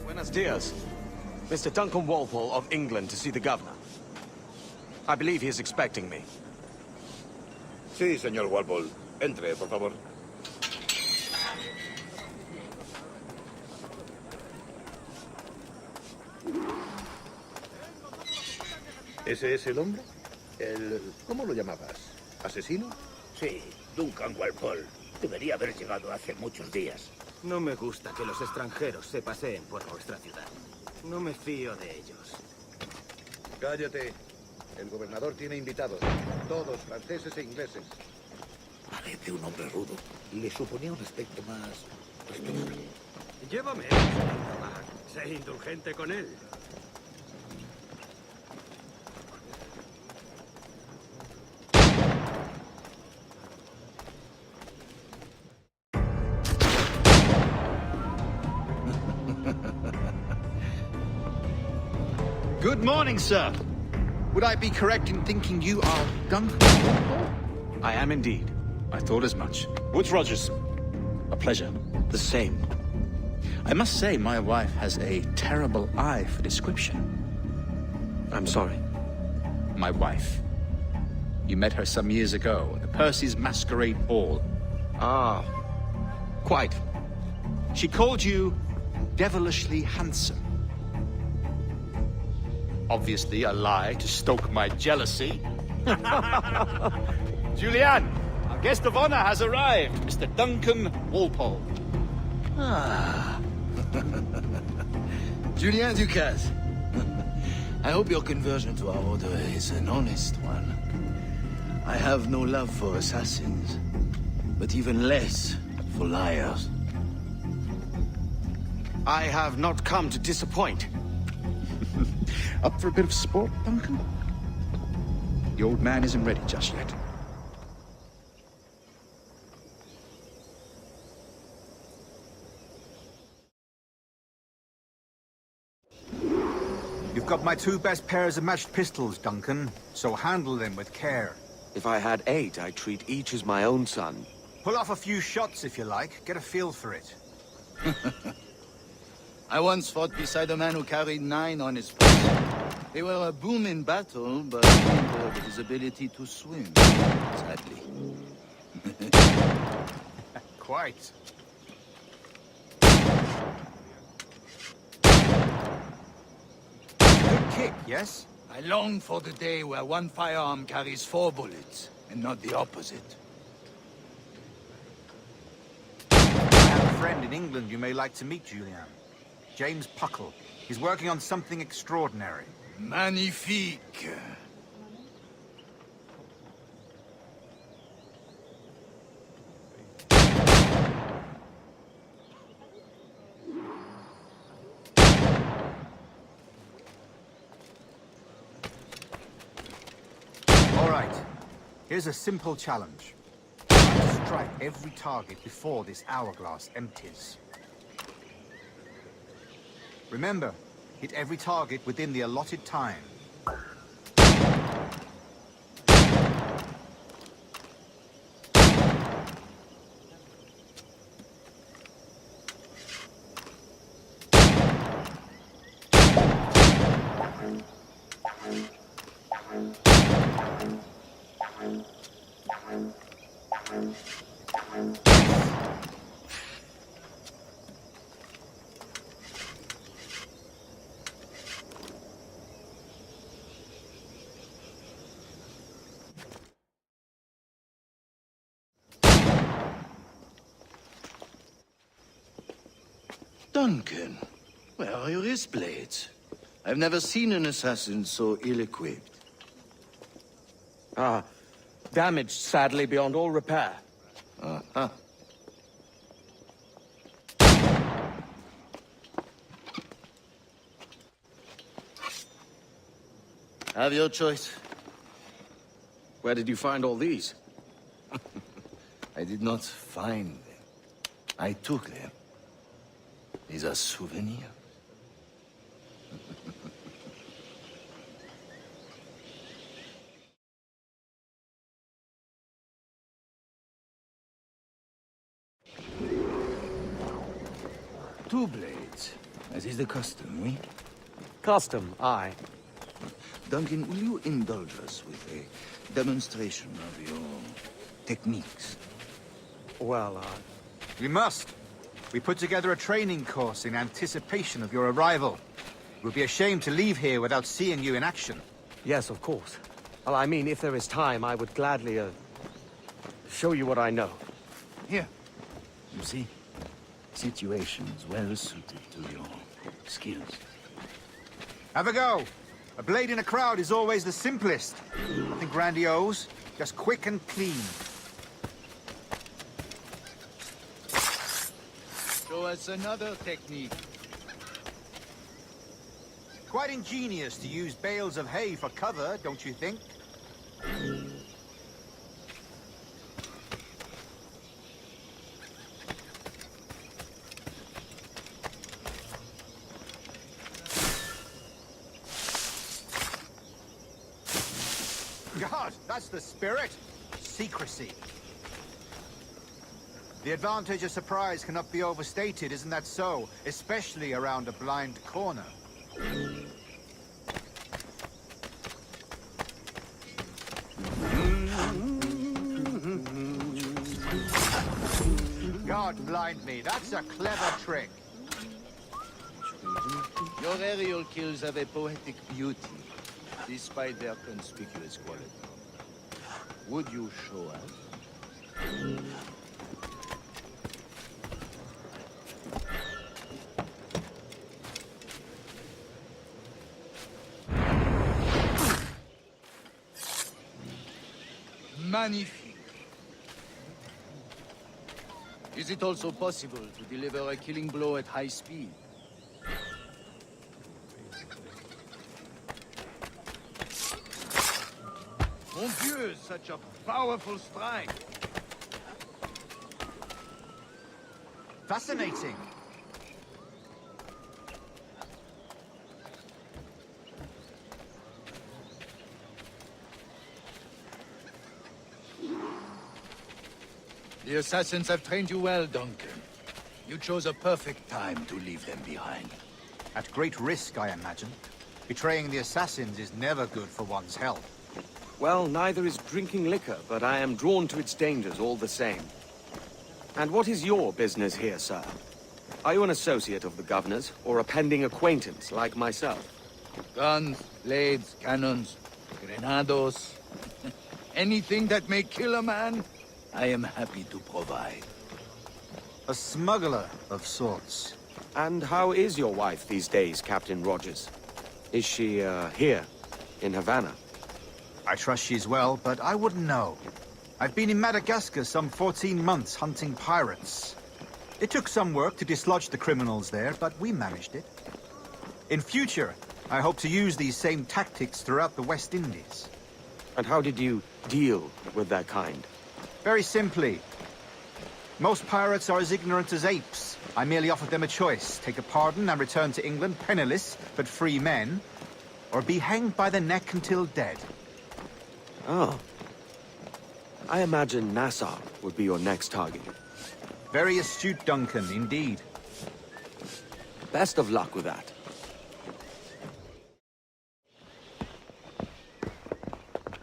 Buenos dias. Mr. Duncan Walpole of England to see the governor. I believe he is expecting me. Sí, señor Walpole. Entre, por favor. ¿Ese es el hombre? ¿Cómo lo llamabas? ¿Asesino? Sí, Duncan Walpole. Debería haber llegado hace muchos días. No me gusta que los extranjeros se paseen por nuestra ciudad. No me fío de ellos. Cállate. El gobernador tiene invitados. Todos franceses e ingleses. Parece un hombre rudo. Le suponía un aspecto más respetable. Llévame. Sé indulgente con él. Good morning, sir. Would I be correct in thinking you are Duncan Walpole? I am indeed. I thought as much. Woods Rogers. A pleasure. The same. I must say, my wife has a terrible eye for description. I'm sorry. My wife. You met her some years ago at the Percy's Masquerade Ball. Ah, quite. She called you devilishly handsome. Obviously a lie to stoke my jealousy. Julianne, our guest of honor has arrived, Mr. Duncan Walpole. Ah. Julien Ducasse. I hope your conversion to our order is an honest one. I have no love for assassins, but even less for liars. I have not come to disappoint. Up for a bit of sport, Duncan? The old man isn't ready just yet. You've got my two best pairs of matched pistols, Duncan, so handle them with care. If I had 8, I'd treat each as my own son. Pull off a few shots if you like, get a feel for it. I once fought beside a man who carried 9 on his back. They were a boom in battle, but hindered his ability to swim, sadly. Quite. Good kick, yes? I long for the day where one firearm carries 4 bullets, and not the opposite. I have a friend in England you may like to meet, Julian. James Puckle. He's working on something extraordinary. Magnifique! All right. Here's a simple challenge. Try to strike every target before this hourglass empties. Remember, hit every target within the allotted time. Duncan, where are your wrist blades? I've never seen an assassin so ill-equipped. Ah, damaged sadly beyond all repair. Uh-huh. Have your choice. Where did you find all these? I did not find them. I took them. These are souvenirs. Two blades, as is the custom, oui? Custom, aye. Duncan, will you indulge us with a demonstration of your techniques? Well, We must. We put together a training course in anticipation of your arrival. It would be a shame to leave here without seeing you in action. yes, of course. Well, I mean, if there is time, I would gladly, show you what I know. Here. You see? Situations well suited to your skills. Have a go. A blade in a crowd is always the simplest. Nothing grandiose, just quick and clean. Show us another technique. Quite ingenious to use bales of hay for cover, don't you think? God, that's the spirit. Secrecy. The advantage of surprise cannot be overstated, isn't that so? Especially around a blind corner. God blind me, that's a clever trick. Your aerial kills have a poetic beauty, despite their conspicuous quality. Would you show us? Magnifique. Is it also possible to deliver a killing blow at high speed? Mon Dieu, such a powerful strike! Fascinating. The assassins have trained you well, Duncan. You chose a perfect time to leave them behind. At great risk, I imagine. Betraying the assassins is never good for one's health. Well, neither is drinking liquor, but I am drawn to its dangers all the same. And what is your business here, sir? Are you an associate of the governor's, or a pending acquaintance like myself? Guns, blades, cannons, grenados. Anything that may kill a man, I am happy to provide. A smuggler of sorts. And how is your wife these days, Captain Rogers? Is she, here, in Havana? I trust she's well, but I wouldn't know. I've been in Madagascar some 14 months hunting pirates. It took some work to dislodge the criminals there, but we managed it. In future, I hope to use these same tactics throughout the West Indies. And how did you deal with that kind? Very simply. Most pirates are as ignorant as apes. I merely offered them a choice. Take a pardon and return to England penniless, but free men, or be hanged by the neck until dead. Oh. I imagine Nassau would be your next target. Very astute, Duncan, indeed. Best of luck with that.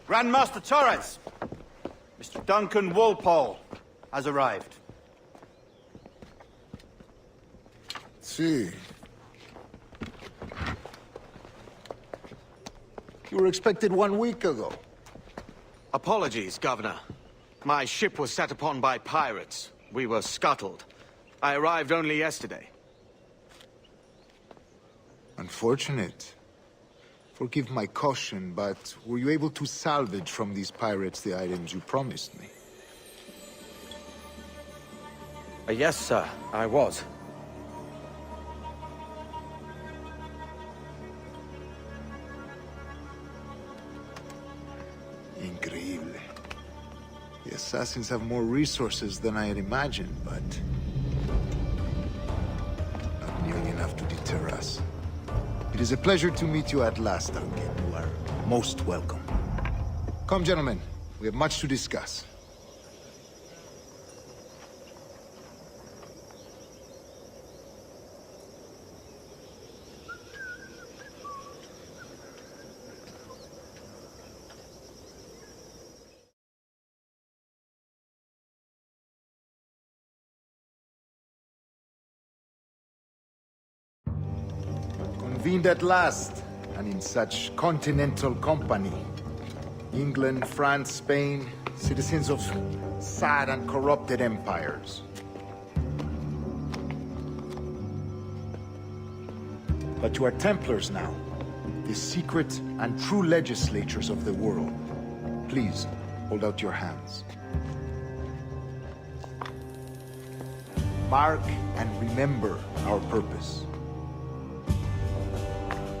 Grandmaster Torres! Mr. Duncan Walpole has arrived. See. You were expected 1 week ago. Apologies, Governor. My ship was set upon by pirates. We were scuttled. I arrived only yesterday. Unfortunate. Forgive my caution, but were you able to salvage from these pirates the items you promised me? Yes, sir, I was. assassins have more resources than I had imagined, but not nearly enough to deter us. It is a pleasure to meet you at last, Duncan. You are most welcome. Come, gentlemen. We have much to discuss. Convened at last, and in such continental company. England, France, Spain, citizens of sad and corrupted empires. But you are Templars now, the secret and true legislators of the world. Please, hold out your hands. Mark and remember our purpose.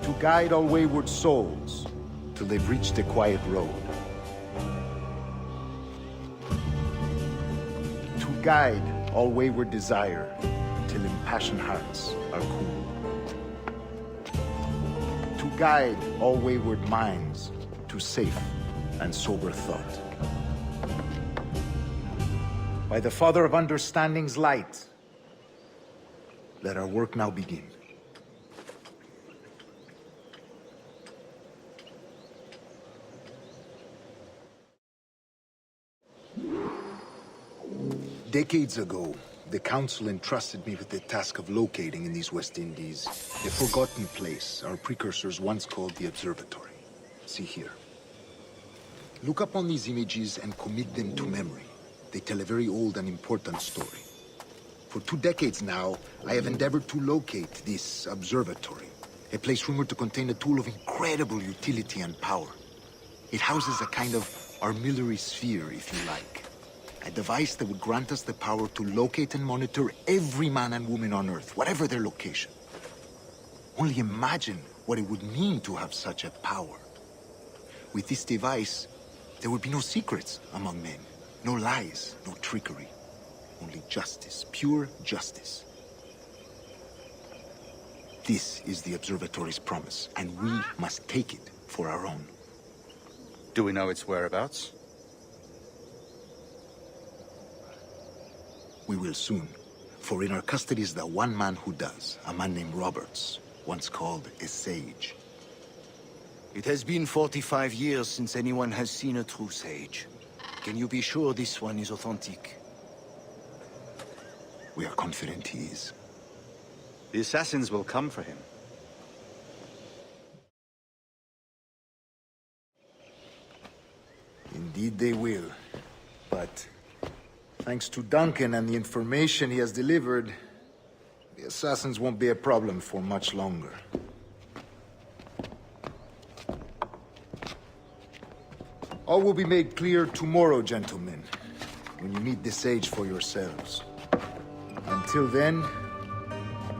To guide all wayward souls till they've reached the quiet road. To guide all wayward desire till impassioned hearts are cool. To guide all wayward minds to safe and sober thought. By the Father of Understanding's light, let our work now begin. Decades ago, the Council entrusted me with the task of locating in these West Indies a forgotten place our precursors once called the Observatory. See here. Look upon these images and commit them to memory. They tell a very old and important story. For 2 decades now, I have endeavored to locate this observatory, a place rumored to contain a tool of incredible utility and power. It houses a kind of armillary sphere, if you like. A device that would grant us the power to locate and monitor every man and woman on Earth, whatever their location. Only imagine what it would mean to have such a power. With this device, there would be no secrets among men, no lies, no trickery. Only justice, pure justice. This is the Observatory's promise, and we must take it for our own. Do we know its whereabouts? We will soon, for in our custody is the one man who does, a man named Roberts, once called a sage. It has been 45 years since anyone has seen a true sage. Can you be sure this one is authentic? We are confident he is. The assassins will come for him. Indeed they will. But thanks to Duncan and the information he has delivered, the assassins won't be a problem for much longer. All will be made clear tomorrow, gentlemen, when you meet the sage for yourselves. Until then,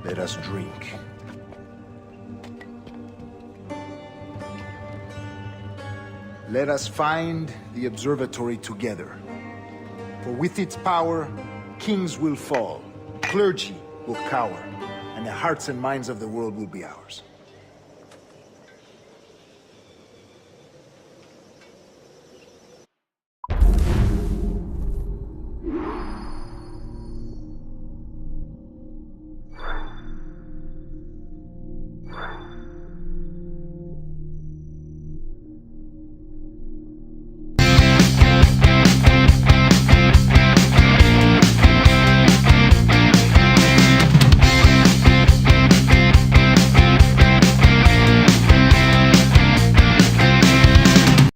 let us drink. Let us find the observatory together. For with its power, kings will fall, clergy will cower, and the hearts and minds of the world will be ours.